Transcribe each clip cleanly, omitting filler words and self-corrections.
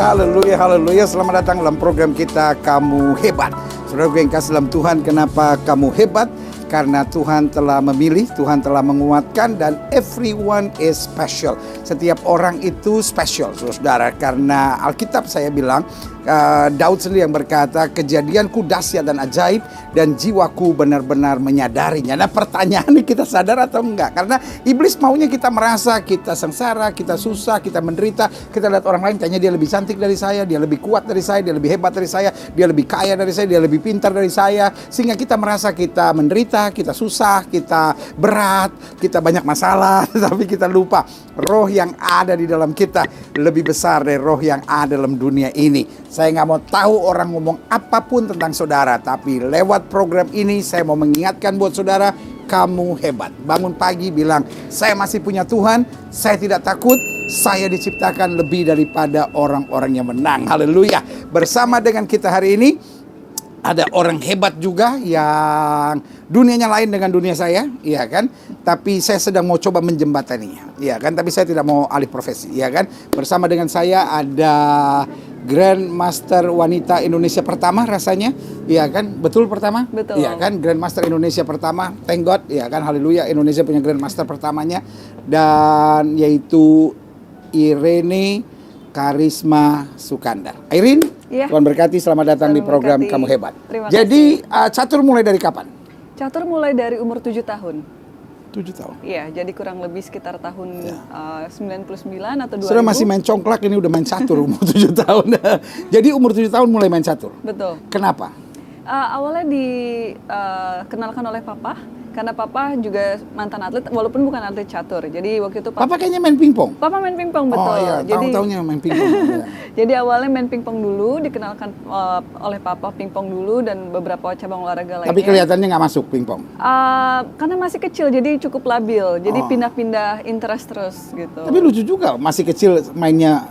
Haleluya, haleluya. Selamat datang dalam program kita Kamu Hebat. Saudara yang kasih dalam Tuhan, kenapa kamu hebat? Karena Tuhan telah memilih, Tuhan telah menguatkan, dan everyone is special. Setiap orang itu special, saudara. Karena Alkitab saya bilang, Daud sendiri yang berkata, kejadianku dahsyat dan ajaib, dan jiwaku benar-benar menyadarinya. Nah, pertanyaannya, kita sadar atau enggak? Karena iblis maunya kita merasa kita sengsara, kita susah, kita menderita. Kita lihat orang lain kayaknya dia lebih cantik dari saya, dia lebih kuat dari saya, dia lebih hebat dari saya, dia lebih kaya dari saya, dia lebih pintar dari saya. Sehingga kita merasa kita menderita, kita susah, kita berat, kita banyak masalah. Tapi kita lupa, roh yang ada di dalam kita lebih besar dari roh yang ada dalam dunia ini. Saya nggak mau tahu orang ngomong apapun tentang saudara, tapi lewat program ini saya mau mengingatkan buat saudara, kamu hebat. Bangun pagi bilang, saya masih punya Tuhan, saya tidak takut, saya diciptakan lebih daripada orang-orang yang menang. Haleluya. Bersama dengan kita hari ini, ada orang hebat juga yang dunianya lain dengan dunia saya, iya kan? Tapi saya sedang mau coba menjembataninya, iya kan? Tapi saya tidak mau alih profesi, iya kan? Bersama dengan saya ada Grandmaster wanita Indonesia pertama rasanya, iya kan? Betul pertama? Betul. Iya kan? Grandmaster Indonesia pertama, thank God, iya kan? Haleluya, Indonesia punya Grandmaster pertamanya, dan yaitu Irene Karisma Sukandar. Irene, ya. Tuhan berkati, selamat datang di program Kamu Hebat. Terima Jadi catur mulai dari kapan? Catur mulai dari umur 7 tahun. 7 tahun. Iya, jadi kurang lebih sekitar tahun 99 atau 2000. Sudah masih main congklak, ini udah main catur umur 7 tahun. Jadi umur 7 tahun mulai main catur. Betul. Kenapa? Awalnya dikenalkan oleh papa, karena papa juga mantan atlet, walaupun bukan atlet catur. Jadi waktu itu Papa kayaknya main pingpong. Papa main pingpong, betul. Oh iya, tahu-taunya main pingpong. Ya. Jadi awalnya main pingpong dulu, dikenalkan oleh papa pingpong dulu dan beberapa cabang olahraga lainnya. Tapi kelihatannya nggak masuk pingpong. Karena masih kecil, jadi cukup labil. Jadi pindah-pindah interest terus gitu. Tapi lucu juga, masih kecil mainnya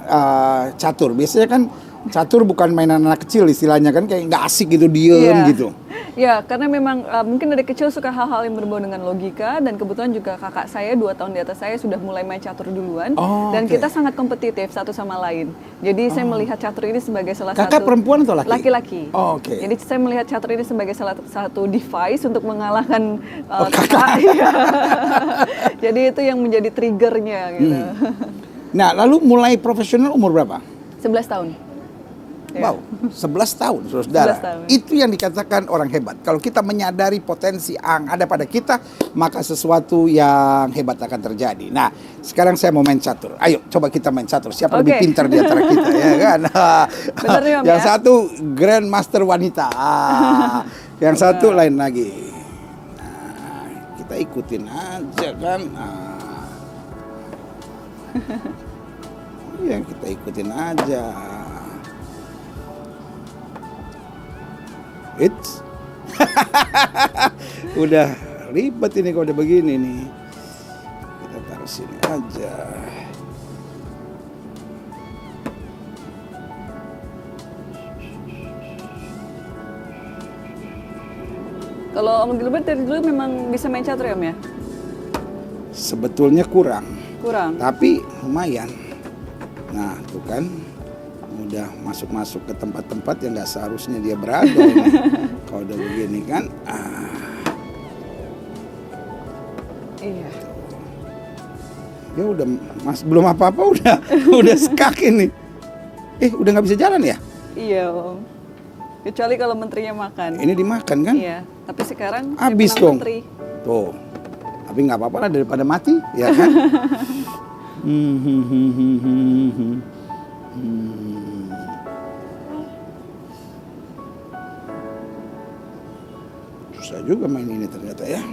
catur. Biasanya kan catur bukan mainan anak kecil istilahnya kan, kayak nggak asik gitu, diem gitu. Ya, karena memang mungkin dari kecil suka hal-hal yang berbau dengan logika, dan kebetulan juga kakak saya 2 tahun di atas saya sudah mulai main catur duluan, dan kita sangat kompetitif satu sama lain. Jadi saya melihat catur ini sebagai salah satu. Kakak perempuan atau laki? Laki-laki. Oke. Jadi saya melihat catur ini sebagai salah satu device untuk mengalahkan kakak. Jadi itu yang menjadi triggernya gitu. Nah, lalu mulai profesional umur berapa? 11 tahun. Wow, 11 tahun, saudara. 11 tahun. Itu yang dikatakan orang hebat. Kalau kita menyadari potensi yang ada pada kita, maka sesuatu yang hebat akan terjadi. Nah, sekarang saya mau main catur. Ayo, coba kita main catur. Siapa lebih pintar di antara kita, ya kan? Benar, yang satu Grandmaster wanita, yang satu lain lagi. Nah, kita ikutin aja kan. Yang kita ikutin aja. It's udah ribet ini kalau udah begini nih. Kita taruh sini aja. Kalau Om Gilbert dari dulu memang bisa main catur ya, Om ya? Sebetulnya kurang. Tapi lumayan. Nah, tuh kan. Udah masuk-masuk ke tempat-tempat yang nggak seharusnya dia berada. Kalau udah begini kan, Iya. Dia udah belum apa-apa udah skak ini. Udah nggak bisa jalan ya? Iya, Om. Kecuali kalau menterinya makan. Ini dimakan kan? Iya. Tapi sekarang habis dong. Menteri. Tuh. Tapi nggak apa-apa lah daripada mati, ya kan? Susah juga main ini ternyata ya.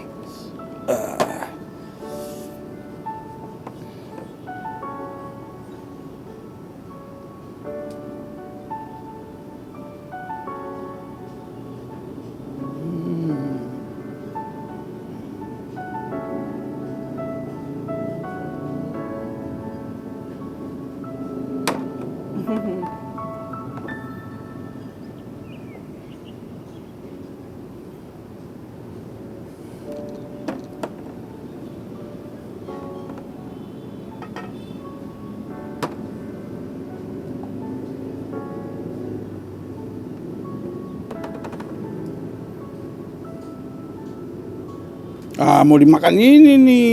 Mau dimakan ini nih,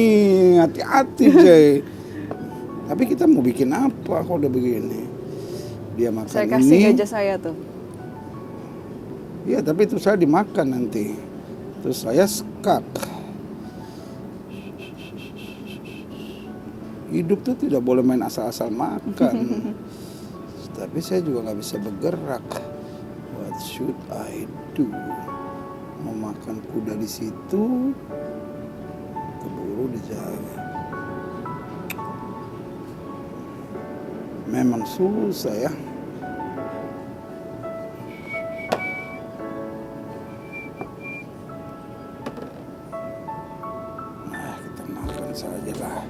hati-hati Jay. Tapi kita mau bikin apa kalau udah begini? Dia makan ini. Saya kasih gajah saya tuh. Iya, tapi itu saya dimakan nanti. Terus saya skak. Hidup tuh tidak boleh main asal-asal makan. Tapi saya juga nggak bisa bergerak. What should I do? Mau makan kuda di situ, keburu dijaga. Memang susah ya. Nah, kita makan saja lah.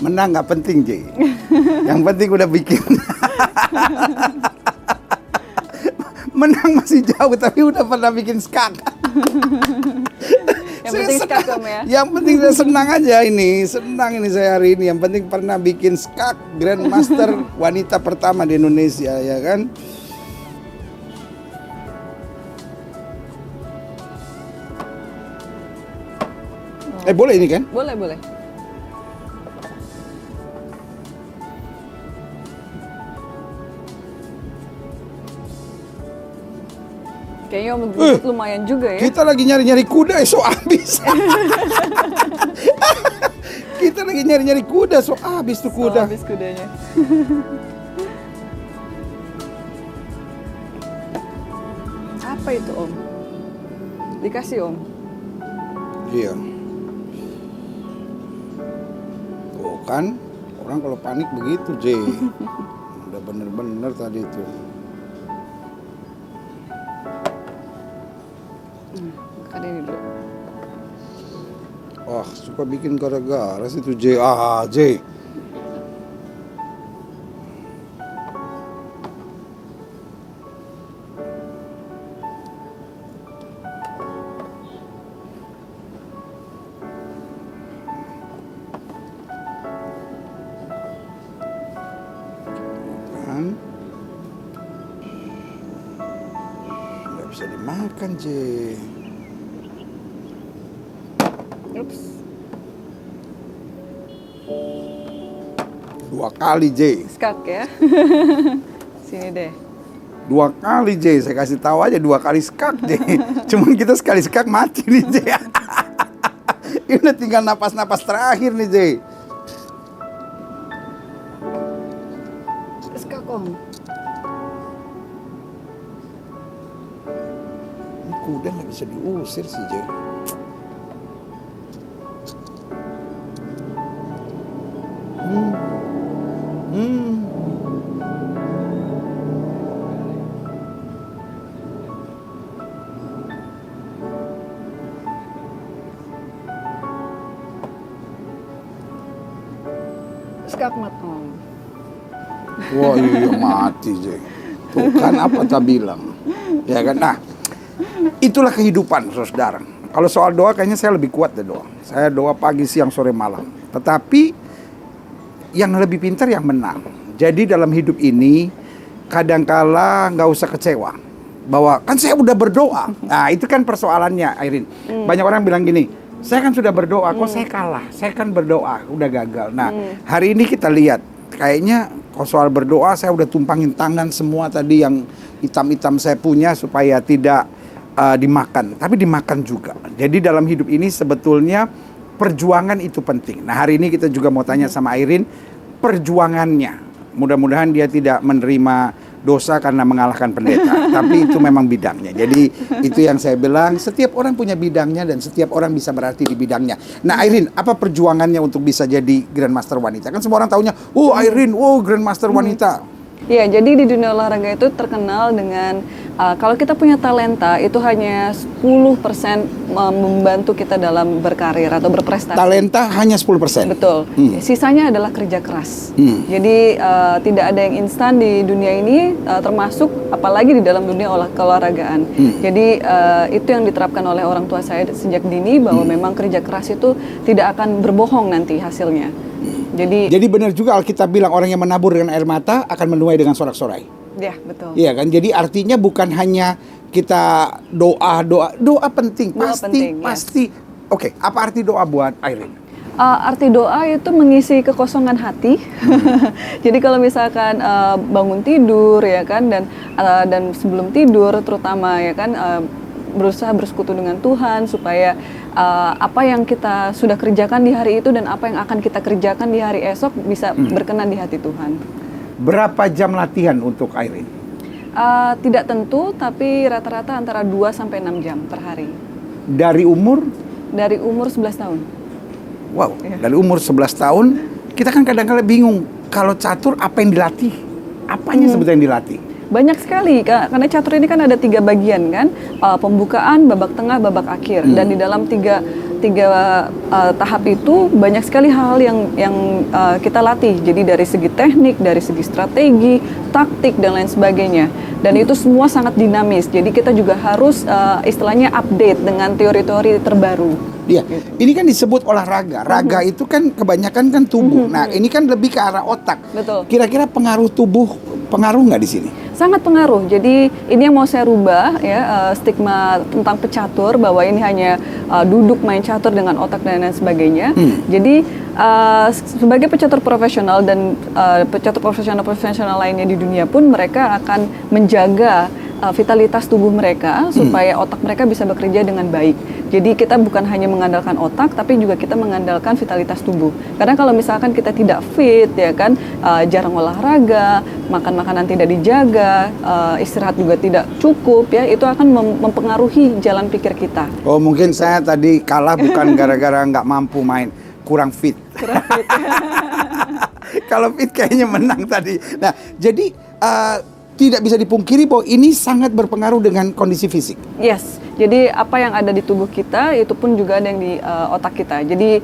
Menang nggak penting, Ji. Yang penting udah bikin. Menang masih jauh, tapi udah pernah bikin skak. Yang penting skak Om ya. Yang penting saya senang aja ini. Senang ini saya hari ini. Yang penting pernah bikin skak Grandmaster wanita pertama di Indonesia, ya kan? Boleh ini kan? Boleh, boleh. Kayaknya Om Gendut lumayan juga ya. Kita lagi nyari-nyari kuda, so habis. Kita lagi nyari-nyari kuda, so habis tuh kuda. So habis kudanya. Apa itu Om? Dikasih Om? Iya. Tuh kan, orang kalau panik begitu, J. Udah bener-bener tadi itu. Makan ini dulu. Wah, suka bikin gara-gara sih tuh, J. J. Nggak bisa dimakan, J. Ups. 2 kali, J. Skak ya. Sini deh. 2 kali, J. Saya kasih tahu aja 2 kali skak, J. Cuman kita sekali skak mati nih, J. Ini udah tinggal napas-napas terakhir nih, J. Skak Om. Ini kuda nggak bisa diusir sih, J. Skak mat Om. Wah, iya mati, J. Tuh kan apa tak bilang. Ya kan? Nah, itulah kehidupan, saudara. Kalau soal doa kayaknya saya lebih kuat deh doa. Saya doa pagi, siang, sore, malam. Tetapi yang lebih pintar yang menang. Jadi dalam hidup ini kadangkala nggak usah kecewa bahwa kan saya udah berdoa. Nah, itu kan persoalannya, Irene. Banyak orang bilang gini, saya kan sudah berdoa, kok saya kalah. Saya kan berdoa, udah gagal. Nah, hari ini kita lihat, kayaknya kalau soal berdoa saya udah tumpangin tangan semua tadi yang hitam-hitam saya punya supaya tidak dimakan, tapi dimakan juga. Jadi dalam hidup ini sebetulnya perjuangan itu penting. Nah, hari ini kita juga mau tanya sama Irene perjuangannya. Mudah-mudahan dia tidak menerima dosa karena mengalahkan pendeta, tapi itu memang bidangnya. Jadi itu yang saya bilang, setiap orang punya bidangnya dan setiap orang bisa berarti di bidangnya. Nah, Irene, apa perjuangannya untuk bisa jadi Grandmaster wanita? Kan semua orang taunya, Irene, Grandmaster wanita. Ya, jadi di dunia olahraga itu terkenal dengan Kalau kita punya talenta itu hanya 10% membantu kita dalam berkarir atau berprestasi. Talenta hanya 10%. Betul. Sisanya adalah kerja keras. Jadi tidak ada yang instan di dunia ini, termasuk apalagi di dalam dunia keolahragaan. Jadi itu yang diterapkan oleh orang tua saya sejak dini, bahwa memang kerja keras itu tidak akan berbohong nanti hasilnya. Jadi benar juga Alkitab bilang orang yang menabur dengan air mata akan menuai dengan sorak-sorai. Ya, betul. Iya kan? Jadi artinya bukan hanya kita doa penting, pasti. Ya. Oke, apa arti doa buat Irene? Arti doa itu mengisi kekosongan hati. Jadi kalau misalkan bangun tidur ya kan, dan sebelum tidur terutama ya kan, berusaha bersekutu dengan Tuhan supaya apa yang kita sudah kerjakan di hari itu dan apa yang akan kita kerjakan di hari esok bisa berkenan di hati Tuhan. Berapa jam latihan untuk Irene? Tidak tentu, tapi rata-rata antara 2 sampai 6 jam per hari. Dari umur? Dari umur 11 tahun. Wow, dari umur 11 tahun, kita kan kadang-kadang bingung, kalau catur apa yang dilatih? Apanya sebetulnya yang dilatih? Banyak sekali, karena catur ini kan ada 3 bagian kan, pembukaan, babak tengah, babak akhir. Dan di dalam tiga tahap itu banyak sekali hal yang kita latih. Jadi dari segi teknik, dari segi strategi, taktik dan lain sebagainya. Dan itu semua sangat dinamis. Jadi kita juga harus istilahnya update dengan teori-teori terbaru. Iya, ini kan disebut olahraga. Raga itu kan kebanyakan kan tubuh. Nah, ini kan lebih ke arah otak. Betul. Kira-kira pengaruh tubuh, pengaruh nggak di sini? Sangat pengaruh. Jadi ini yang mau saya rubah ya, stigma tentang pecatur bahwa ini hanya duduk main catur dengan otak dan lain sebagainya. Jadi sebagai pecatur profesional dan pecatur profesional lainnya di dunia pun, mereka akan menjaga vitalitas tubuh mereka supaya otak mereka bisa bekerja dengan baik. Jadi kita bukan hanya mengandalkan otak, tapi juga kita mengandalkan vitalitas tubuh. Karena kalau misalkan kita tidak fit, ya kan, jarang olahraga, makan makanan tidak dijaga, istirahat juga tidak cukup, ya, itu akan mempengaruhi jalan pikir kita. Oh, mungkin saya tadi kalah bukan gara-gara nggak mampu main, kurang fit. Kurang fit. Kalau fit kayaknya menang tadi. Nah, jadi tidak bisa dipungkiri bahwa ini sangat berpengaruh dengan kondisi fisik. Yes, jadi apa yang ada di tubuh kita itu pun juga ada yang di otak kita. Jadi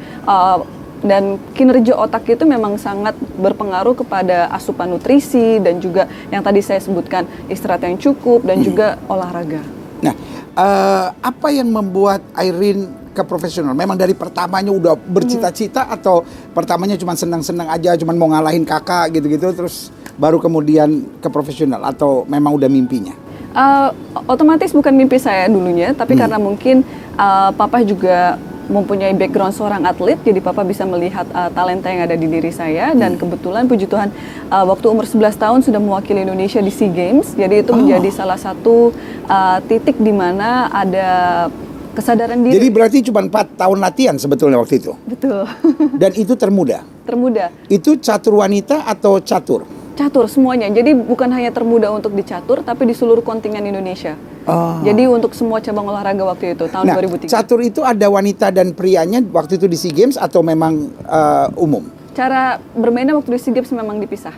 dan kinerja otak itu memang sangat berpengaruh kepada asupan nutrisi dan juga yang tadi saya sebutkan, istirahat yang cukup dan juga olahraga. Nah, apa yang membuat Irene ke profesional? Memang dari pertamanya udah bercita-cita atau pertamanya cuma senang-senang aja, cuma mau ngalahin kakak gitu-gitu, terus baru kemudian ke profesional, atau memang udah mimpinya? Otomatis bukan mimpi saya dulunya, tapi karena mungkin papa juga mempunyai background seorang atlet, jadi papa bisa melihat talenta yang ada di diri saya, dan kebetulan puji Tuhan waktu umur 11 tahun sudah mewakili Indonesia di SEA Games, jadi itu menjadi salah satu titik di mana ada kesadaran diri. Jadi berarti cuma 4 tahun latihan sebetulnya waktu itu? Betul. Dan itu termuda? Termuda. Itu catur wanita atau catur? Catur semuanya, jadi bukan hanya termuda untuk di catur, tapi di seluruh kontingen Indonesia. Jadi untuk semua cabang olahraga waktu itu, tahun 2003. Catur itu ada wanita dan prianya waktu itu di SEA Games atau memang umum? Cara bermainnya waktu di SEA Games memang dipisah.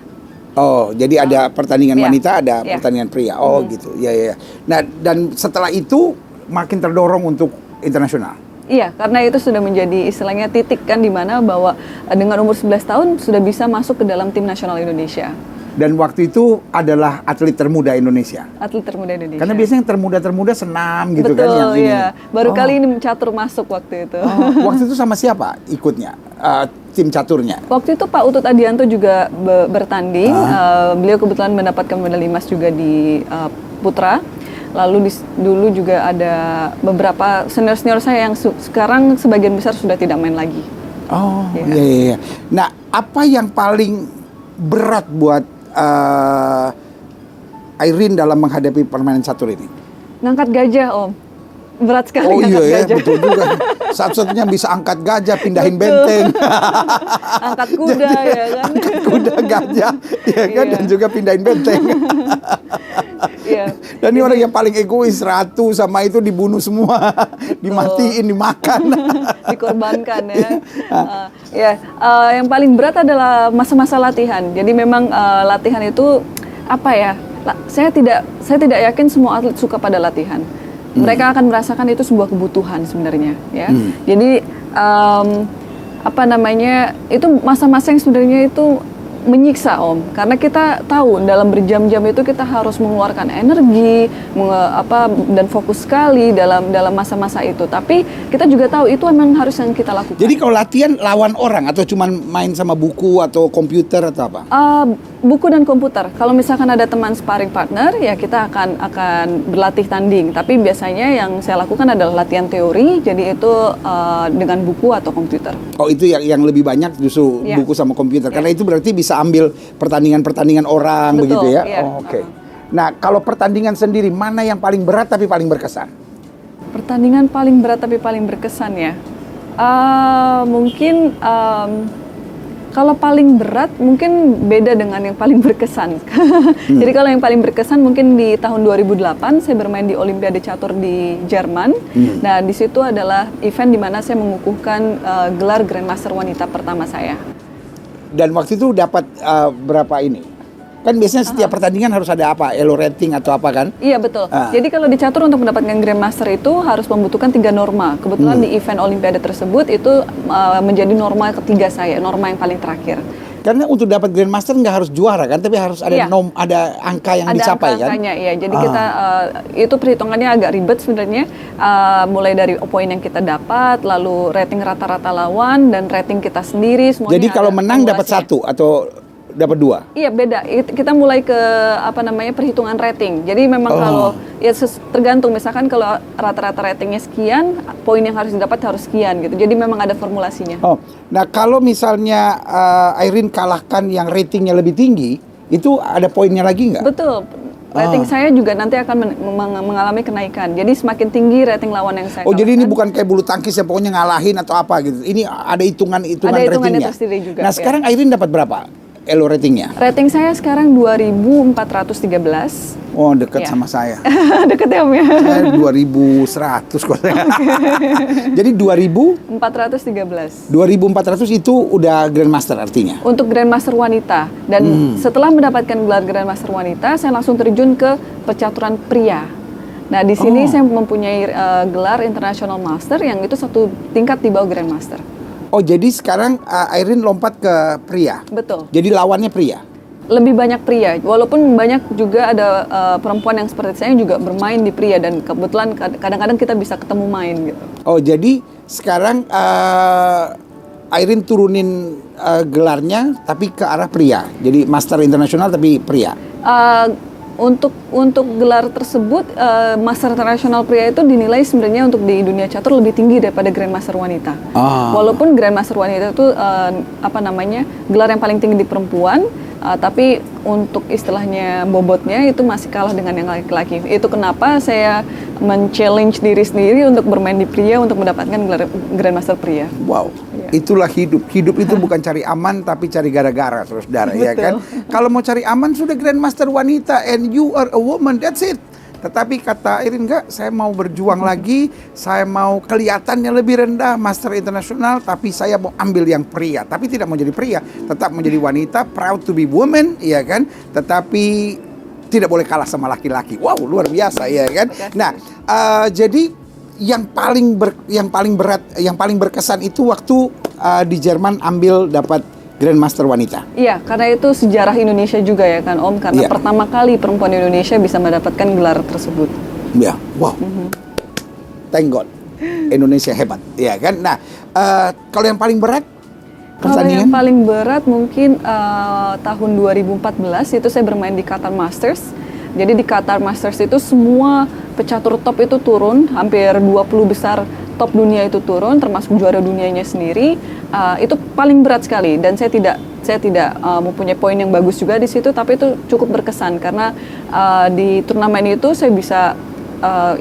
Oh, jadi ada pertandingan wanita, ada Iya. pertandingan pria. Oh, gitu. Ya. Nah, dan setelah itu makin terdorong untuk internasional. Iya, karena itu sudah menjadi istilahnya titik kan, di mana bahwa dengan umur 11 tahun sudah bisa masuk ke dalam tim nasional Indonesia. Dan waktu itu adalah atlet termuda Indonesia. Atlet termuda Indonesia. Karena biasanya yang termuda senam gitu. Betul, kan yang ini. Iya. Baru kali ini catur masuk waktu itu. Waktu itu sama siapa ikutnya? Tim caturnya? Waktu itu Pak Utut Adianto juga bertanding. Beliau kebetulan mendapatkan medali emas juga di putra. Lalu dulu juga ada beberapa senior-senior saya yang sekarang sebagian besar sudah tidak main lagi. Oh, iya. Nah, apa yang paling berat buat Irene dalam menghadapi permainan catur ini? Ngangkat gajah, Om. Berat sekali Oh ngangkat iya, gajah. betul juga. Satu-satunya bisa angkat gajah, pindahin benteng. Angkat kuda, ya kan? Angkat kuda, gajah, ya kan? Dan juga pindahin benteng. Iya. Dan ini orang yang paling egois, ratu sama itu dibunuh semua. Dimatiin, dimakan. Dikorbankan, ya. Yang paling berat adalah masa-masa latihan. Jadi memang latihan itu apa ya? saya tidak yakin semua atlet suka pada latihan. Mereka akan merasakan itu sebuah kebutuhan sebenarnya, ya. Jadi apa namanya, itu masa-masa yang sebenarnya itu menyiksa, Om, karena kita tahu dalam berjam-jam itu kita harus mengeluarkan energi, dan fokus sekali dalam masa-masa itu. Tapi kita juga tahu itu memang harus yang kita lakukan. Jadi kalau latihan lawan orang atau cuman main sama buku atau komputer atau apa? Buku dan komputer. Kalau misalkan ada teman sparring partner, ya kita akan berlatih tanding. Tapi biasanya yang saya lakukan adalah latihan teori, jadi itu dengan buku atau komputer. Oh, itu yang lebih banyak justru buku sama komputer. Karena itu berarti bisa ambil pertandingan-pertandingan orang. Betul, begitu ya? Iya. Oke. Nah, kalau pertandingan sendiri, mana yang paling berat tapi paling berkesan? Pertandingan paling berat tapi paling berkesan ya? Mungkin kalau paling berat mungkin beda dengan yang paling berkesan. Jadi kalau yang paling berkesan mungkin di tahun 2008 saya bermain di Olimpiade Catur di Jerman. Nah, di situ adalah event di mana saya mengukuhkan gelar Grandmaster wanita pertama saya. Dan waktu itu dapat berapa ini? Kan biasanya setiap pertandingan harus ada apa? Elo rating atau apa kan? Iya, betul. Jadi kalau di catur untuk mendapatkan Grandmaster itu harus membutuhkan 3 norma. Kebetulan di event Olimpiade tersebut itu menjadi norma ketiga saya, norma yang paling terakhir. Karena untuk dapat Grandmaster nggak harus juara kan, tapi harus ada ada angka yang dicapai kan? Ada angkanya, iya. Jadi kita itu perhitungannya agak ribet sebenarnya. Mulai dari poin yang kita dapat, lalu rating rata-rata lawan dan rating kita sendiri. Semuanya. Jadi kalau menang dapat 1 atau dapat 2? Iya, beda. Kita mulai ke perhitungan rating. Jadi memang kalau ya tergantung, misalkan kalau rata-rata ratingnya sekian, poin yang harus didapat harus sekian gitu. Jadi memang ada formulasinya. Nah kalau misalnya Irene kalahkan yang ratingnya lebih tinggi, itu ada poinnya lagi nggak? Betul. Rating saya juga nanti akan mengalami kenaikan. Jadi semakin tinggi rating lawan yang saya kalahkan. Jadi ini bukan kayak bulu tangkis yang pokoknya ngalahin atau apa gitu. Ini ada hitungan ratingnya. Tersendiri juga. Nah sekarang Irene dapat berapa elo ratingnya? Rating saya sekarang 2413. Oh, dekat sama saya. Dekat ya, Om ya. Saya 2100 kok. Jadi 2413 itu udah Grandmaster artinya? Untuk Grandmaster wanita. Dan setelah mendapatkan gelar Grandmaster wanita, saya langsung terjun ke percaturan pria. Nah, di sini saya mempunyai gelar International Master yang itu satu tingkat di bawah Grandmaster. Oh, jadi sekarang Irene lompat ke pria? Betul. Jadi lawannya pria? Lebih banyak pria, walaupun banyak juga ada perempuan yang seperti saya juga bermain di pria, dan kebetulan kadang-kadang kita bisa ketemu main gitu. Oh, jadi sekarang Irene turunin gelarnya tapi ke arah pria, jadi Master Internasional tapi pria. Untuk gelar tersebut, Master Internasional pria itu dinilai sebenarnya untuk di dunia catur lebih tinggi daripada Grandmaster wanita. Walaupun Grandmaster wanita itu gelar yang paling tinggi di perempuan, tapi untuk istilahnya bobotnya itu masih kalah dengan yang laki-laki. Itu kenapa saya men-challenge diri sendiri untuk bermain di pria untuk mendapatkan gelar Grandmaster pria. Wow. Itulah hidup. Hidup itu bukan cari aman tapi cari gara-gara, saudara, ya kan? Kalau mau cari aman sudah Grandmaster wanita and you are a woman, that's it. Tetapi kata Irene, enggak, saya mau berjuang lagi, saya mau kelihatannya lebih rendah, Master Internasional, tapi saya mau ambil yang pria. Tapi tidak mau jadi pria, tetap menjadi wanita, proud to be woman, ya kan? Tetapi tidak boleh kalah sama laki-laki. Wow, luar biasa, ya kan? Nah, jadi yang paling berat, yang paling berkesan itu waktu di Jerman ambil dapat Grandmaster wanita. Iya, karena itu sejarah Indonesia juga ya kan, Om, karena pertama kali perempuan Indonesia bisa mendapatkan gelar tersebut. Ya, wow. Thank God. Indonesia hebat, ya kan? Nah, kalau yang paling berat Kalau yang paling berat mungkin tahun 2014 itu saya bermain di Qatar Masters. Jadi di Qatar Masters itu semua pecatur top itu turun, hampir 20 besar top dunia itu turun, termasuk juara dunianya sendiri. Itu paling berat sekali, dan saya tidak mempunyai poin yang bagus juga di situ, tapi itu cukup berkesan karena di turnamen itu saya bisa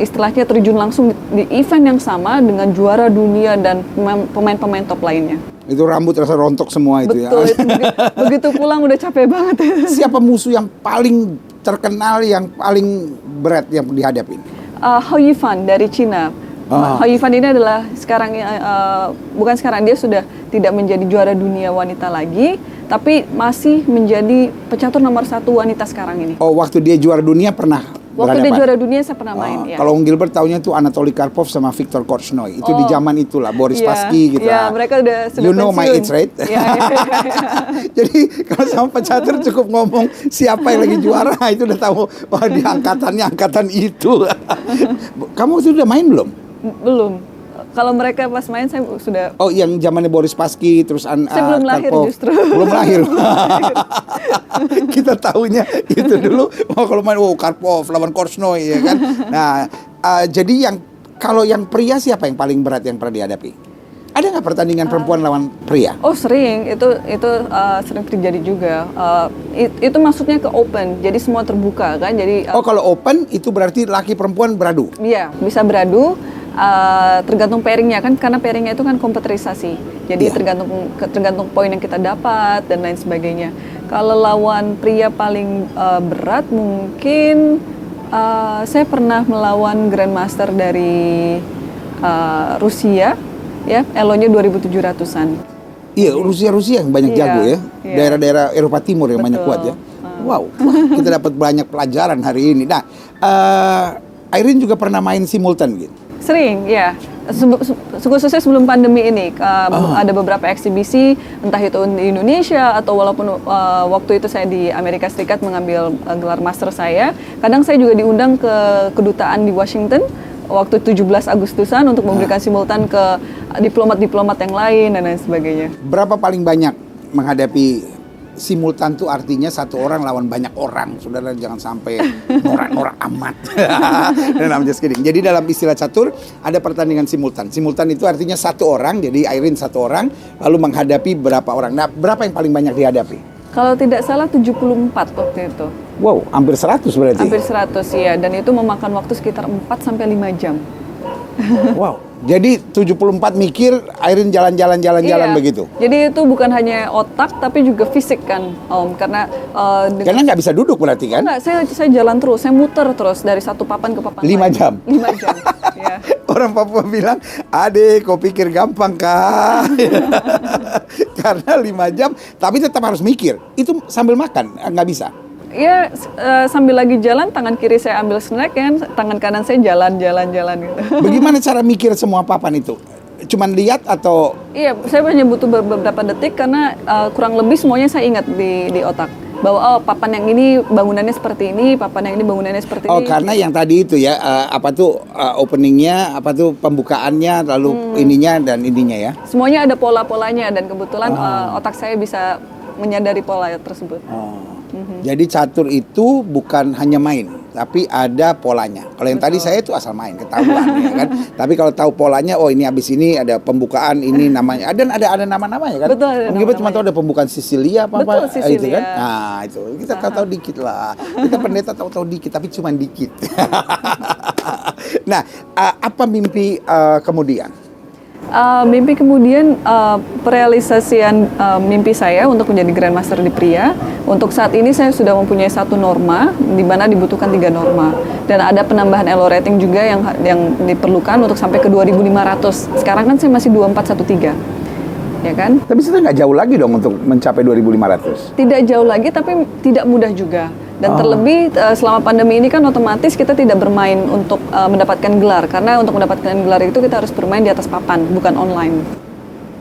istilahnya terjun langsung di event yang sama dengan juara dunia dan pemain-pemain top lainnya. Itu rambut rasa rontok semua itu. Betul, ya. Begitu pulang udah capek banget. Siapa musuh yang paling terkenal, yang paling berat yang dihadapin? Hou Yifan dari Cina. Hou Yifan ini adalah sekarang, bukan sekarang, dia sudah tidak menjadi juara dunia wanita lagi, tapi masih menjadi pecatur nomor 1 wanita sekarang ini. Oh, waktu dia juara dunia pernah Waktu dia berhadapan? juara dunia saya pernah main. Ya. Kalau Gilbert taunya tuh Anatoly Karpov sama Viktor Korchnoi. Itu di zaman itulah, Boris Spassky gitu. Iya, mereka sudah You know my pensiun. age, right? Iya. Jadi kalau sama pecatur cukup ngomong siapa yang lagi juara, itu udah tahu, wah di angkatan itu. Kamu sudah main belum? Belum. Kalau mereka pas main saya sudah. Oh, yang zamannya Boris Spassky terus Saya belum lahir Karpov. justru. Belum lahir. Kita tahunya itu dulu. Oh, kalau main Karpov lawan Korchnoi ya kan. Nah, jadi kalau yang pria siapa yang paling berat yang pernah dihadapi? Ada nggak pertandingan perempuan lawan pria? Oh sering, itu sering terjadi juga. Itu maksudnya ke open, jadi semua terbuka kan. Jadi kalau open itu berarti laki perempuan beradu. Iya, bisa beradu. Tergantung pairingnya kan, karena pairingnya itu kan komputerisasi. Jadi tergantung poin yang kita dapat dan lain sebagainya. Kalau lawan pria paling berat mungkin saya pernah melawan Grandmaster dari Rusia, ya, elonya 2.700-an. Iya, Rusia yang banyak jago ya. Iya. Daerah-daerah Eropa Timur yang banyak kuat ya. Wow, kita dapat banyak pelajaran hari ini. Nah, Irene juga pernah main simultan gitu. Sering, ya. Khususnya sebelum pandemi ini, ada beberapa eksibisi, entah itu di Indonesia atau walaupun waktu itu saya di Amerika Serikat mengambil gelar master saya, kadang saya juga diundang ke kedutaan di Washington waktu 17 Agustusan untuk memberikan simultan ke diplomat-diplomat yang lain dan lain sebagainya. Berapa paling banyak menghadapi simultan tuh artinya satu orang lawan banyak orang, saudara, jangan sampai norak-norak amat. Dan I'm just kidding. Jadi dalam istilah catur ada pertandingan simultan. Simultan itu artinya satu orang, jadi Irene satu orang lalu menghadapi berapa orang. Nah, berapa yang paling banyak dihadapi? Kalau tidak salah 74 waktu itu. Wow, hampir 100 berarti. Hampir 100 ya, dan itu memakan waktu sekitar 4 sampai 5 jam. Wow. Jadi 74 mikir, Irene jalan-jalan begitu. Jadi itu bukan hanya otak tapi juga fisik kan, Om. Karena karena nggak bisa duduk berarti kan? Enggak, saya jalan terus, saya muter terus dari satu papan ke papan 5 lain. jam. 5 jam. Ya. Orang Papua bilang, "Adek, kau pikir gampang kah?" Karena 5 jam, tapi tetap harus mikir. Itu sambil makan, nggak bisa. Ya, sambil lagi jalan, tangan kiri saya ambil snack kan, tangan kanan saya jalan gitu. Bagaimana cara mikir semua papan itu? Cuman lihat atau? Iya, saya hanya butuh beberapa detik karena kurang lebih semuanya saya ingat di otak. Bahwa papan yang ini bangunannya seperti ini, papan yang ini bangunannya seperti ini. Oh, karena yang tadi itu ya, openingnya, pembukaannya, lalu ininya dan ininya ya? Semuanya ada pola-polanya dan kebetulan otak saya bisa menyadari pola tersebut. Jadi catur itu bukan hanya main, tapi ada polanya. Kalau yang tadi saya itu asal main, ketahuan ya kan. Tapi kalau tahu polanya, oh ini habis ini ada pembukaan, ini namanya. Dan ada nama-namanya kan. Betul, ada Mungkin cuma tahu ada pembukaan Sisilia apa Sisilia. itu kan. Nah, itu kita tahu dikit lah. Kita pendeta tahu dikit, tapi cuma dikit. Nah, apa mimpi kemudian? Mimpi kemudian perealisasian mimpi saya untuk menjadi Grandmaster di pria. Untuk saat ini saya sudah mempunyai satu norma di mana dibutuhkan 3 norma dan ada penambahan elo rating juga yang diperlukan untuk sampai ke 2.500. Sekarang kan saya masih 2413. Ya kan? Tapi sudah nggak jauh lagi dong untuk mencapai 2.500. Tidak jauh lagi tapi tidak mudah juga. Dan terlebih selama pandemi ini kan otomatis kita tidak bermain untuk mendapatkan gelar. Karena untuk mendapatkan gelar itu kita harus bermain di atas papan, bukan online.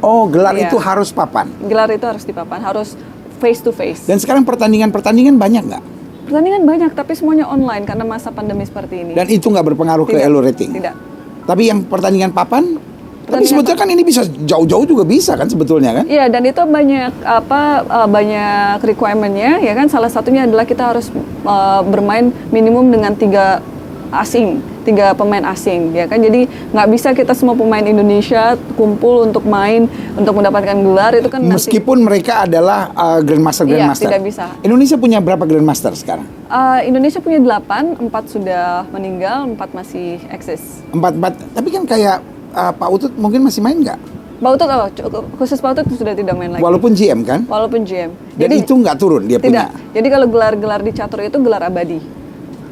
Oh, gelar itu harus papan? Gelar itu harus di papan, harus face to face. Dan sekarang pertandingan banyak nggak? Pertandingan banyak, tapi semuanya online karena masa pandemi seperti ini. Dan itu nggak berpengaruh ke elo rating? Tidak. Tapi yang pertandingan papan? Tapi sebetulnya kan ini bisa jauh-jauh juga bisa kan sebetulnya kan? Iya, dan itu banyak requirement-nya ya kan. Salah satunya adalah kita harus bermain minimum dengan 3 pemain asing ya kan. Jadi nggak bisa kita semua pemain Indonesia kumpul untuk main untuk mendapatkan gelar itu kan. Meskipun mereka adalah Grandmaster. Iya, tidak bisa. Indonesia punya berapa Grandmaster sekarang? Indonesia punya 8, 4 sudah meninggal, 4 masih eksis. 4, tapi kan kayak Pak Utut mungkin masih main nggak? Pak Utut, khusus Pak Utut sudah tidak main lagi. Walaupun GM kan? Walaupun GM. Jadi itu nggak turun dia punya? Tidak. Jadi kalau gelar-gelar di catur itu gelar abadi.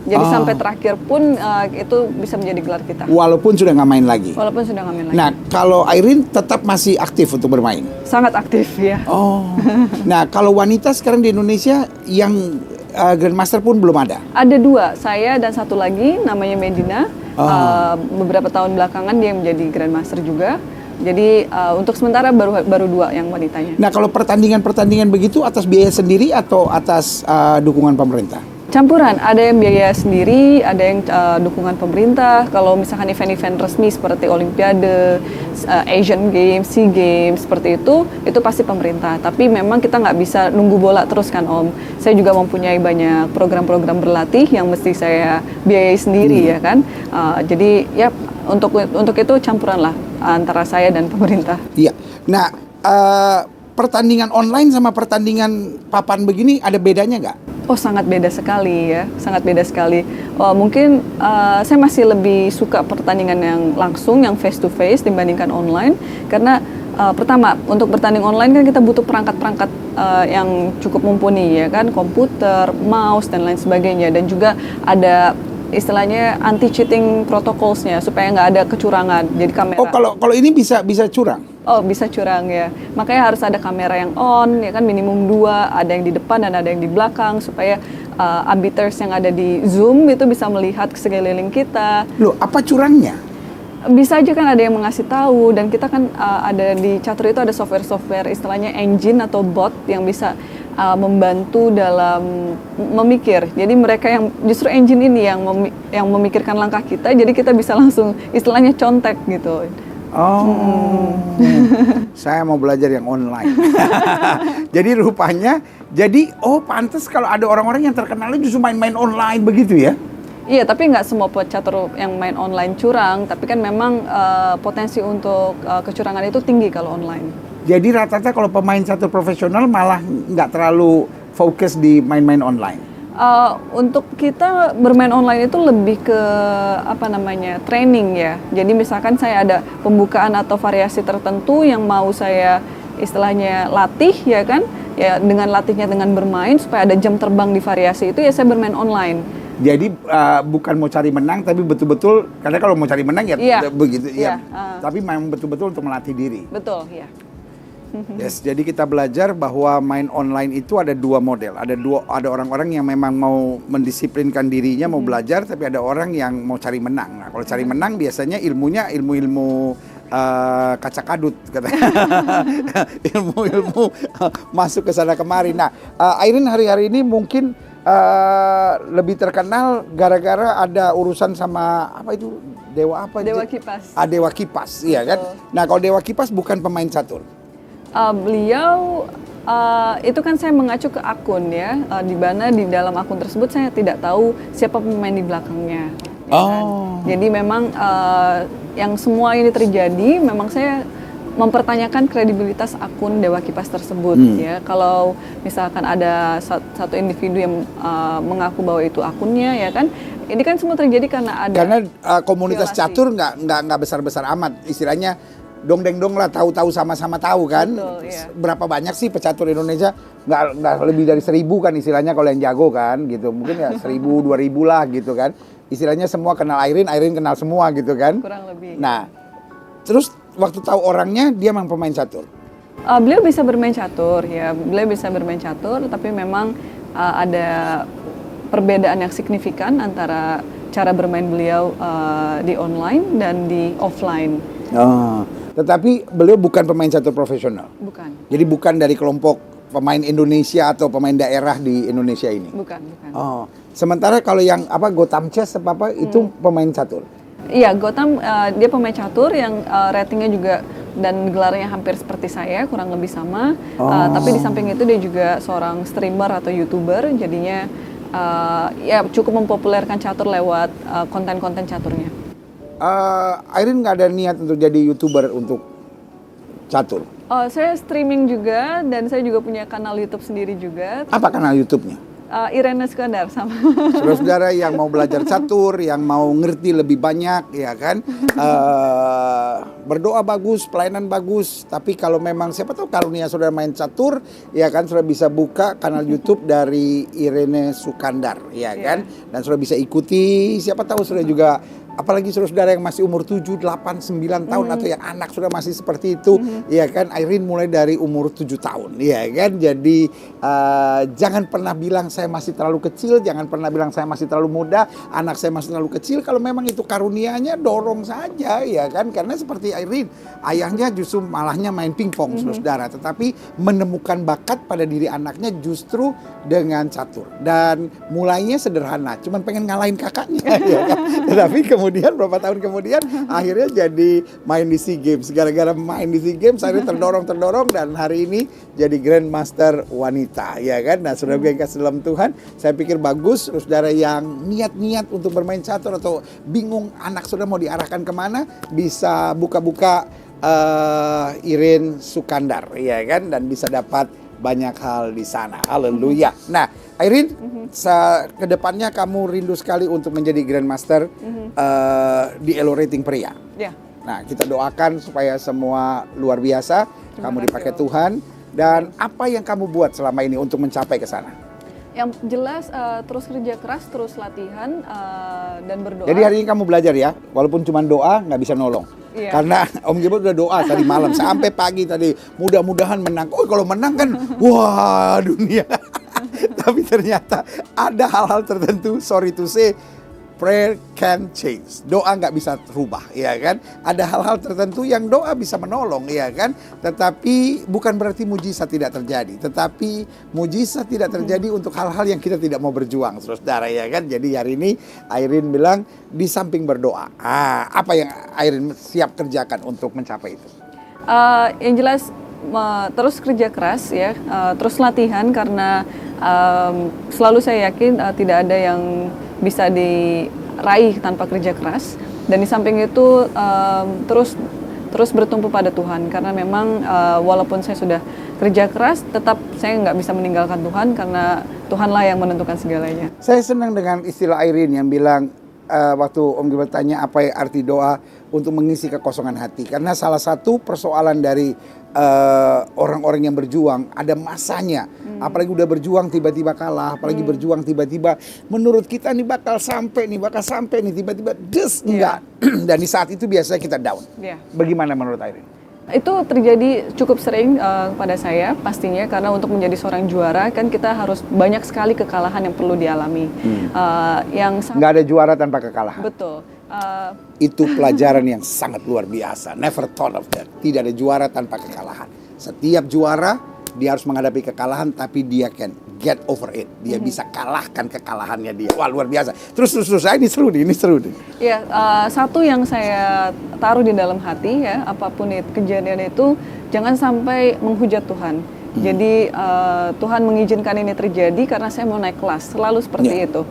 Jadi sampai terakhir pun itu bisa menjadi gelar kita. Walaupun sudah nggak main lagi. Walaupun sudah nggak main lagi. Nah, kalau Irene tetap masih aktif untuk bermain. Sangat aktif ya. Oh. Nah, kalau wanita sekarang di Indonesia yang Grandmaster pun belum ada. Ada 2, saya dan satu lagi namanya Medina. Beberapa tahun belakangan dia menjadi Grandmaster juga. Jadi untuk sementara baru 2 yang wanitanya. Nah, kalau pertandingan begitu atas biaya sendiri atau atas dukungan pemerintah? Campuran, ada yang biaya sendiri, ada yang dukungan pemerintah. Kalau misalkan event-event resmi seperti Olimpiade, Asian Games, SEA Games, seperti itu pasti pemerintah. Tapi memang kita nggak bisa nunggu bola terus kan Om. Saya juga mempunyai banyak program-program berlatih yang mesti saya biayai sendiri ya kan. Jadi ya untuk itu campuran lah antara saya dan pemerintah. Iya. Nah, pertandingan online sama pertandingan papan begini ada bedanya nggak? Oh, sangat beda sekali ya, sangat beda sekali. Mungkin saya masih lebih suka pertandingan yang langsung, yang face to face dibandingkan online. Karena pertama, untuk bertanding online kan kita butuh perangkat-perangkat yang cukup mumpuni ya kan, komputer, mouse dan lain sebagainya. Dan juga ada istilahnya anti-cheating protocolsnya supaya nggak ada kecurangan. Jadi kamera. Oh, kalau ini bisa curang? Oh, bisa curang ya. Makanya harus ada kamera yang on, ya kan minimum 2, ada yang di depan dan ada yang di belakang supaya arbiters yang ada di Zoom itu bisa melihat sekeliling kita. Loh, apa curangnya? Bisa aja kan ada yang mengasih tahu dan kita kan ada di catur itu ada software istilahnya engine atau bot yang bisa membantu dalam memikir. Jadi mereka yang justru engine ini yang memikirkan langkah kita, jadi kita bisa langsung istilahnya contek gitu. Oh, saya mau belajar yang online. Jadi rupanya, pantas kalau ada orang-orang yang terkenalnya justru main-main online begitu ya? Iya, tapi nggak semua pecatur yang main online curang, tapi kan memang potensi untuk kecurangan itu tinggi kalau online. Jadi rata-rata kalau pemain catur profesional malah nggak terlalu fokus di main-main online. Untuk kita bermain online itu lebih ke training ya. Jadi misalkan saya ada pembukaan atau variasi tertentu yang mau saya istilahnya latih ya kan, ya dengan latihnya dengan bermain supaya ada jam terbang di variasi itu ya saya bermain online. Jadi bukan mau cari menang tapi betul-betul, karena kalau mau cari menang ya begitu ya. Tapi memang betul-betul untuk melatih diri. Betul ya. Yes, jadi kita belajar bahwa main online itu ada 2 model. Ada orang-orang yang memang mau mendisiplinkan dirinya, mau belajar, tapi ada orang yang mau cari menang. Nah, kalau cari menang biasanya ilmunya ilmu kaca kadut katanya. ilmu masuk ke sana kemari. Nah, Irene hari-hari ini mungkin lebih terkenal gara-gara ada urusan sama apa itu Dewa Kipas. Dewa Kipas, iya kan? Nah, kalau Dewa Kipas bukan pemain catur. Beliau itu kan saya mengacu ke akun ya, di mana di dalam akun tersebut saya tidak tahu siapa pemain di belakangnya. Ya kan? Jadi memang yang semua ini terjadi, memang saya mempertanyakan kredibilitas akun Dewa Kipas tersebut ya. Kalau misalkan ada satu individu yang mengaku bahwa itu akunnya ya kan, ini kan semua terjadi karena komunitas violasi. catur nggak besar-besar amat, istilahnya dong-deng-dong lah, tahu-tahu sama-sama tahu kan. Betul, iya. Berapa banyak sih pecatur Indonesia? Nggak lebih dari 1000 kan istilahnya kalau yang jago kan gitu. Mungkin ya 1000, 2000 lah gitu kan. Istilahnya semua kenal Irene kenal semua gitu kan. Kurang lebih. Nah, terus waktu tahu orangnya dia memang pemain catur. Beliau bisa bermain catur ya. Beliau bisa bermain catur, tapi memang ada perbedaan yang signifikan antara cara bermain beliau di online dan di offline. Tetapi beliau bukan pemain catur profesional. Bukan. Jadi bukan dari kelompok pemain Indonesia atau pemain daerah di Indonesia ini. Bukan. Sementara kalau yang Gotham Chess itu pemain catur. Iya, Gotham dia pemain catur yang ratingnya juga dan gelarnya hampir seperti saya, kurang lebih sama. Tapi di samping itu dia juga seorang streamer atau YouTuber, jadinya ya cukup mempopulerkan catur lewat konten-konten caturnya. Irene nggak ada niat untuk jadi YouTuber untuk catur? Saya streaming juga dan saya juga punya kanal YouTube sendiri juga. Apa kanal YouTube-nya? Irene Iskandar sama. Saudara-saudara yang mau belajar catur, yang mau ngerti lebih banyak, ya kan, berdoa bagus, pelayanan bagus, tapi kalau memang siapa tahu karunia saudara main catur, ya kan saudara bisa buka kanal YouTube dari Irene Sukandar, ya kan, dan saudara bisa ikuti. Siapa tahu saudara juga, apalagi saudara-saudara yang masih umur 7, 8, 9 tahun atau yang anak sudah masih seperti itu, ya kan. Irene mulai dari umur 7 tahun, ya kan. Jadi jangan pernah bilang saya masih terlalu kecil, jangan pernah bilang saya masih terlalu muda, anak saya masih terlalu kecil. Kalau memang itu karunianya, dorong saja, ya kan. Karena seperti Irene, ayahnya justru malahnya main pingpong, saudara, tetapi menemukan bakat pada diri anaknya justru dengan catur. Dan mulainya sederhana, cuman pengen ngalahin kakaknya, ya kan. Tetapi kemudian berapa tahun kemudian akhirnya jadi main di SEA Games. Gara-gara main di SEA Games akhirnya terdorong dan hari ini jadi Grandmaster wanita, ya kan. Nah, saudara gue yang kasih dalam Tuhan, saya pikir bagus saudara yang niat-niat untuk bermain catur atau bingung anak saudara mau diarahkan kemana, bisa buka-buka Irene Sukandar, ya kan, dan bisa dapat banyak hal di sana. Haleluya. Nah, Irene, kedepannya kamu rindu sekali untuk menjadi Grandmaster di Elo Rating pria. Ya. Nah, kita doakan supaya semua luar biasa, kamu dipakai Tuhan. Dan apa yang kamu buat selama ini untuk mencapai ke sana? Yang jelas terus kerja keras, terus latihan dan berdoa. Jadi hari ini kamu belajar ya, walaupun cuma doa nggak bisa nolong. Iya. Karena Om Gilbert udah doa tadi malam sampai pagi tadi, mudah-mudahan menang. Oh, kalau menang kan, wah dunia. Tapi ternyata ada hal-hal tertentu, sorry to say, prayer can change. Doa nggak bisa rubah, ya kan? Ada hal-hal tertentu yang doa bisa menolong, ya kan? Tetapi bukan berarti mujizat tidak terjadi. Tetapi mujizat tidak terjadi untuk hal-hal yang kita tidak mau berjuang, saudara, ya kan? Jadi hari ini Irene bilang di samping berdoa, apa yang Irene siap kerjakan untuk mencapai itu? Yang jelas terus kerja keras, ya, terus latihan karena selalu saya yakin tidak ada yang bisa diraih tanpa kerja keras, dan di samping itu terus bertumpu pada Tuhan karena memang walaupun saya sudah kerja keras, tetap saya nggak bisa meninggalkan Tuhan karena Tuhanlah yang menentukan segalanya. Saya senang dengan istilah Irene yang bilang waktu Om Gilbert tanya apa arti doa untuk mengisi kekosongan hati, karena salah satu persoalan dari orang-orang yang berjuang ada masanya, apalagi udah berjuang tiba-tiba kalah, apalagi berjuang tiba-tiba menurut kita nih bakal sampai nih tiba-tiba enggak. Dan di saat itu biasanya kita down. Bagaimana menurut Irene? Itu terjadi cukup sering pada saya pastinya, karena untuk menjadi seorang juara kan kita harus banyak sekali kekalahan yang perlu dialami. Nggak ada juara tanpa kekalahan. Betul. Itu pelajaran yang sangat luar biasa. Never thought of that. Tidak ada juara tanpa kekalahan. Setiap juara dia harus menghadapi kekalahan, tapi dia can get over it. Dia bisa kalahkan kekalahannya dia. Wah, luar biasa. Terus ini seru nih. Ya, satu yang saya taruh di dalam hati, ya, apapun itu kejadian itu, jangan sampai menghujat Tuhan. Jadi Tuhan mengizinkan ini terjadi karena saya mau naik kelas. Selalu seperti itu.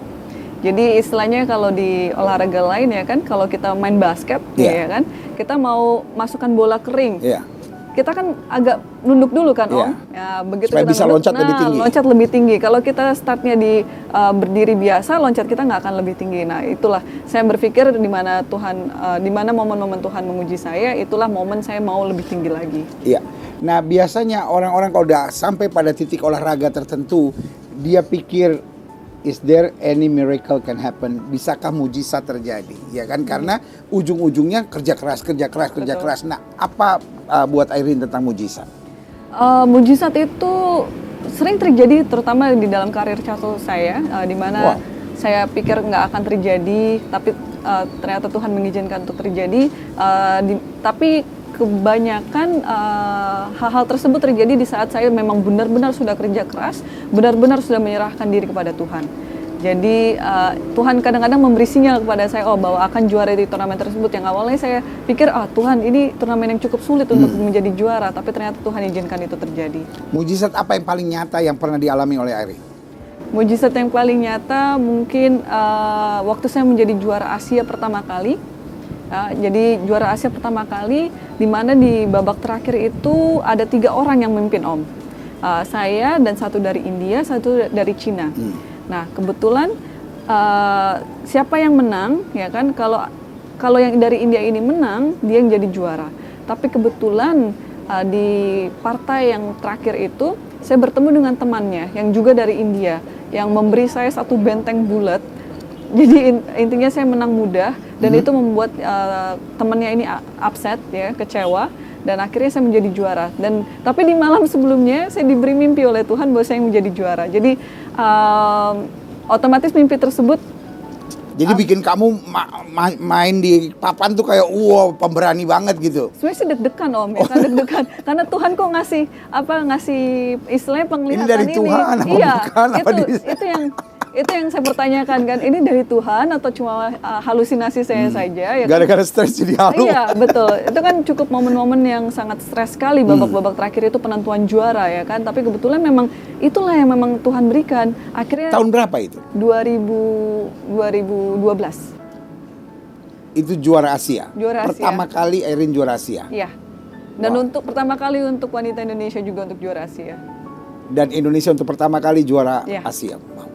Jadi istilahnya kalau di olahraga lain, ya kan, kalau kita main basket, ya kan, kita mau masukkan bola kering. Kita kan agak nunduk dulu kan, Om. Ya, begitu supaya kita bisa nunduk, loncat lebih tinggi. Kalau kita startnya di berdiri biasa, loncat kita nggak akan lebih tinggi. Nah, itulah saya berpikir di mana momen-momen Tuhan menguji saya, itulah momen saya mau lebih tinggi lagi. Iya. Nah, biasanya orang-orang kalau udah sampai pada titik olahraga tertentu, dia pikir, is there any miracle can happen? Bisakah mujizat terjadi? Ya kan, karena ujung-ujungnya kerja keras. Nah, apa buat Irene tentang mujizat? Mujizat itu sering terjadi, terutama di dalam karir catur saya, di mana saya pikir nggak akan terjadi, tapi ternyata Tuhan mengizinkan untuk terjadi. Tapi kebanyakan hal-hal tersebut terjadi di saat saya memang benar-benar sudah kerja keras, benar-benar sudah menyerahkan diri kepada Tuhan. Jadi Tuhan kadang-kadang memberi sinyal kepada saya, bahwa akan juara di turnamen tersebut. Yang awalnya saya pikir, Tuhan, ini turnamen yang cukup sulit untuk menjadi juara, tapi ternyata Tuhan izinkan itu terjadi. Mujizat apa yang paling nyata yang pernah dialami oleh Irene? Mujizat yang paling nyata mungkin waktu saya menjadi juara Asia pertama kali. Jadi juara Asia pertama kali, di mana di babak terakhir itu ada 3 orang yang memimpin, Om. Saya dan satu dari India, satu dari Cina. Nah, kebetulan siapa yang menang, ya kan? Kalau kalau yang dari India ini menang, dia yang jadi juara. Tapi kebetulan di partai yang terakhir itu, saya bertemu dengan temannya yang juga dari India, yang memberi saya satu benteng bulat. Jadi intinya saya menang mudah, dan itu membuat temannya ini upset, ya, kecewa. Dan akhirnya saya menjadi juara. Tapi di malam sebelumnya saya diberi mimpi oleh Tuhan bahwa saya menjadi juara. Jadi otomatis mimpi tersebut jadi bikin kamu main di papan tuh kayak pemberani banget gitu. Sebenarnya sih deg-degan Om, ya, kan deg-degan. Karena Tuhan kok ngasih istilahnya penglihatan ini. Dari Tuhan apa iya, bukan? itu yang saya pertanyakan kan. Ini dari Tuhan atau cuma halusinasi saya saja? Ya gara-gara stres jadi halu. Iya, betul. Itu kan cukup momen-momen yang sangat stres sekali. Babak-babak terakhir itu penentuan juara, ya kan. Tapi kebetulan memang itulah yang memang Tuhan berikan. Akhirnya tahun berapa itu? 2012. Itu juara Asia. Juara pertama Asia. kali Irene juara Asia. Iya. Dan untuk pertama kali untuk wanita Indonesia juga untuk juara Asia. Dan Indonesia untuk pertama kali juara Iya. Asia. Wow.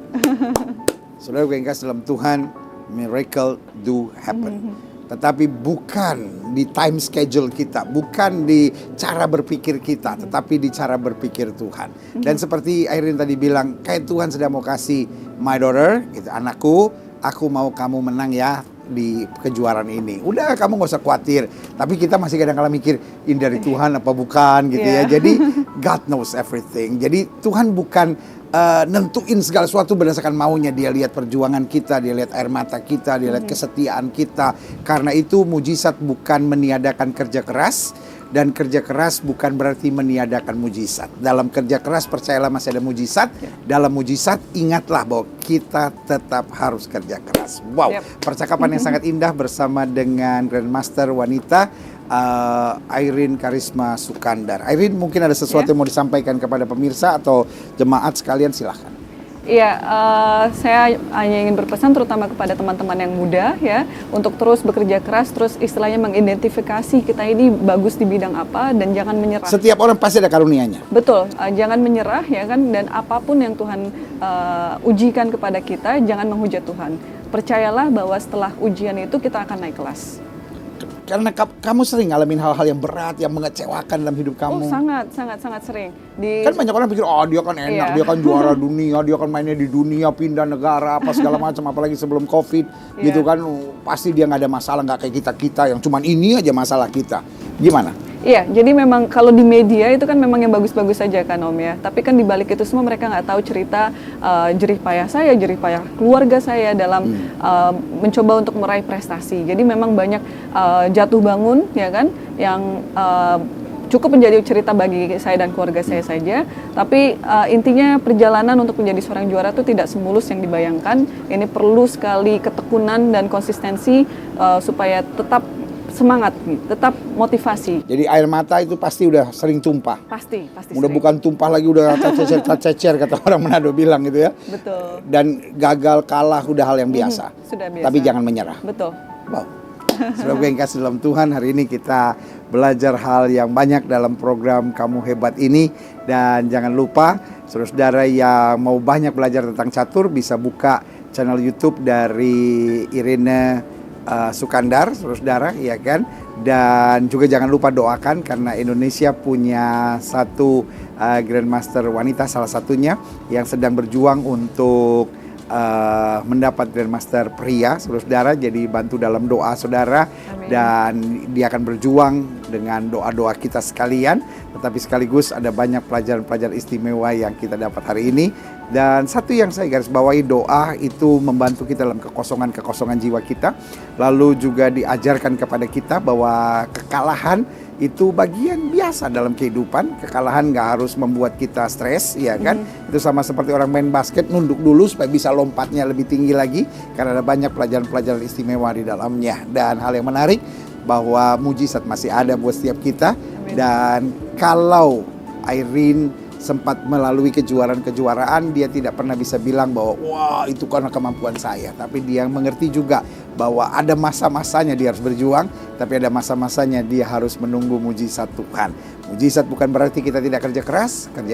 Saudara yang kasih dalam Tuhan, miracle do happen. Tetapi bukan di time schedule kita, bukan di cara berpikir kita, tetapi di cara berpikir Tuhan. Dan seperti Irene tadi bilang, kayak Tuhan sedang mau kasih my daughter, gitu, anakku, aku mau kamu menang ya di kejuaraan ini. Udah, kamu gak usah khawatir. Tapi kita masih kadang-kadang mikir, ini dari Tuhan apa bukan gitu ya. Jadi God knows everything. Jadi Tuhan bukan nentuin segala sesuatu berdasarkan maunya. Dia lihat perjuangan kita, dia lihat air mata kita, dia lihat kesetiaan kita. Karena itu mujizat bukan meniadakan kerja keras, dan kerja keras bukan berarti meniadakan mujizat. Dalam kerja keras percayalah masih ada mujizat. Dalam mujizat ingatlah bahwa kita tetap harus kerja keras. Wow, percakapan yang sangat indah bersama dengan Grandmaster wanita Irene Karisma Sukandar. Irene, mungkin ada sesuatu yang mau disampaikan kepada pemirsa atau jemaat sekalian, silahkan. Iya, saya hanya ingin berpesan terutama kepada teman-teman yang muda, ya, untuk terus bekerja keras, terus istilahnya mengidentifikasi kita ini bagus di bidang apa, dan jangan menyerah. Setiap orang pasti ada karunianya. Betul, jangan menyerah, ya kan, dan apapun yang Tuhan ujikan kepada kita, jangan menghujat Tuhan. Percayalah bahwa setelah ujian itu kita akan naik kelas. Karena kamu sering ngalamin hal-hal yang berat, yang mengecewakan dalam hidup kamu. Oh, sangat sering. Kan banyak orang pikir, oh dia kan enak, dia kan juara dunia, dia kan mainnya di dunia, pindah negara, apa segala macam, apalagi sebelum COVID, gitu kan, pasti dia nggak ada masalah, nggak kayak kita yang cuman ini aja masalah kita. Gimana? Iya, jadi memang kalau di media itu kan memang yang bagus-bagus saja kan Om, ya. Tapi kan di balik itu semua mereka nggak tahu cerita jerih payah saya, jerih payah keluarga saya dalam mencoba untuk meraih prestasi. Jadi memang banyak jatuh bangun, ya kan, yang cukup menjadi cerita bagi saya dan keluarga saya saja. Tapi intinya perjalanan untuk menjadi seorang juara itu tidak semulus yang dibayangkan. Ini perlu sekali ketekunan dan konsistensi supaya tetap semangat, tetap motivasi. Jadi air mata itu pasti udah sering tumpah. Pasti udah sering. Bukan tumpah lagi, udah cecer kata orang Manado bilang gitu ya. Betul. Dan gagal kalah udah hal yang biasa. Sudah biasa. Tapi jangan menyerah. Betul. Wow. Saudara yang kasih dalam Tuhan, hari ini kita belajar hal yang banyak dalam program Kamu Hebat ini. Dan jangan lupa, saudara-saudara yang mau banyak belajar tentang catur bisa buka channel YouTube dari Irene Sukandar, saudara-saudara, ya kan. Dan juga jangan lupa doakan karena Indonesia punya satu Grandmaster wanita salah satunya yang sedang berjuang untuk mendapat Grandmaster pria, saudara-saudara. Jadi bantu dalam doa saudara. Amin. Dan dia akan berjuang dengan doa-doa kita sekalian. Tetapi sekaligus ada banyak pelajaran-pelajaran istimewa yang kita dapat hari ini. Dan satu yang saya garis bawahi, doa itu membantu kita dalam kekosongan jiwa kita. Lalu juga diajarkan kepada kita bahwa kekalahan itu bagian biasa dalam kehidupan. Kekalahan gak harus membuat kita stres, ya kan? Itu sama seperti orang main basket, nunduk dulu supaya bisa lompatnya lebih tinggi lagi. Karena ada banyak pelajaran-pelajaran istimewa di dalamnya. Dan hal yang menarik, bahwa mujizat masih ada buat setiap kita. Amin. Dan kalau Irene sempat melalui kejuaraan-kejuaraan, dia tidak pernah bisa bilang bahwa wah itu karena kemampuan saya. Tapi dia mengerti juga bahwa ada masa-masanya dia harus berjuang, tapi ada masa-masanya dia harus menunggu mujizat Tuhan. Mujizat bukan berarti kita tidak kerja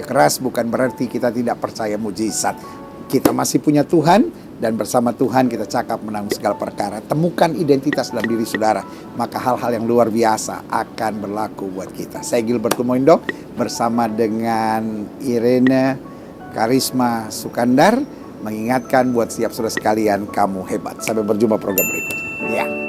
keras bukan berarti kita tidak percaya mujizat. kita masih punya Tuhan, dan bersama Tuhan kita cakap menanggung segala perkara. Temukan identitas dalam diri saudara, maka hal-hal yang luar biasa akan berlaku buat kita. Saya Gilbert Kumoindo bersama dengan Irene Karisma Sukandar mengingatkan buat setiap saudara sekalian, kamu hebat. Sampai berjumpa program berikut. Ya.